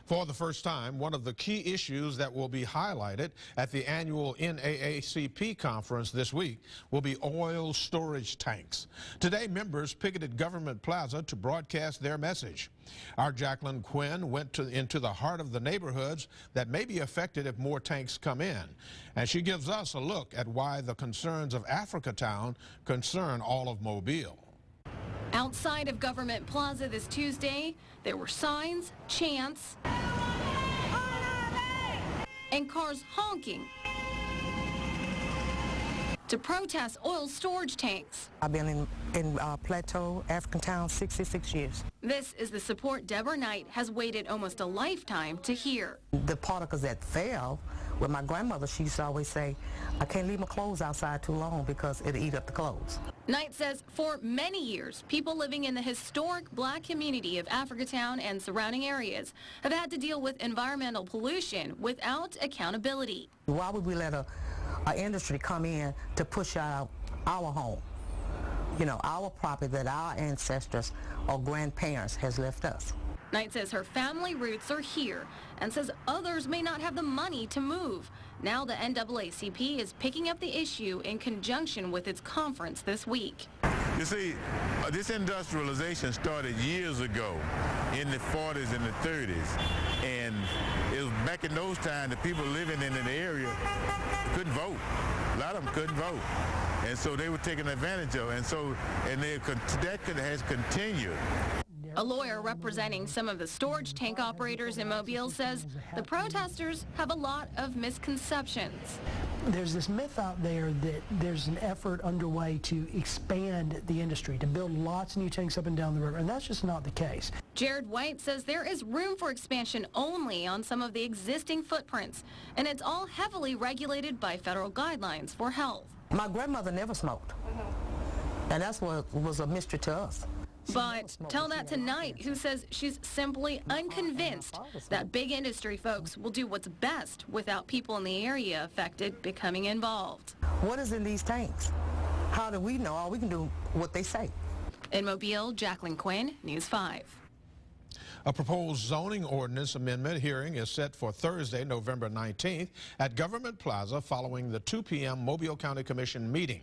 For the first time, one of the key issues that will be highlighted at the annual NAACP conference this week will be oil storage tanks. Today, members picketed Government Plaza to broadcast their message. Our Jacqueline Quinn went into the heart of the neighborhoods that may be affected if more tanks come in. And she gives us a look at why the concerns of Africatown concern all of Mobile. Outside of Government Plaza this Tuesday, there were signs, chants, and cars honking to protest oil storage tanks. I've been in Plateau, Africatown, 66 years. This is the support Deborah Knight has waited almost a lifetime to hear. The particles that fell, with my grandmother, she used to always say, I can't leave my clothes outside too long because it'll eat up the clothes. Knight says for many years, people living in the historic black community of Africatown and surrounding areas have had to deal with environmental pollution without accountability. Why would we let a industry come in to push out our home? You know, our property that our ancestors or grandparents has left us. Knight says her family roots are here and says others may not have the money to move. Now the NAACP is picking up the issue in conjunction with its conference this week. You see, this industrialization started years ago in the 40s and the 30s. And it was back in those times, the people living in the area couldn't vote. A lot of them couldn't vote. And so they were taking advantage of it. And that has continued. A lawyer representing some of the storage tank operators in Mobile says the protesters have a lot of misconceptions. There's this myth out there that there's an effort underway to expand the industry, to build lots of new tanks up and down the river, and that's just not the case. Jared White says there is room for expansion only on some of the existing footprints, and it's all heavily regulated by federal guidelines for health. My grandmother never smoked, and that's what was a mystery to us. But tell that to Knight, who says she's simply unconvinced that big industry folks will do what's best without people in the area affected becoming involved. What is in these tanks? How do we know? All we can do what they say. In Mobile, Jacqueline Quinn, News 5. A proposed zoning ordinance amendment hearing is set for Thursday, November 19th at Government Plaza following the 2 p.m. Mobile County Commission meeting.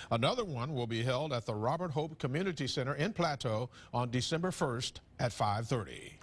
Another one will be held at the Robert Hope Community Center in Plateau on December 1st at 5:30.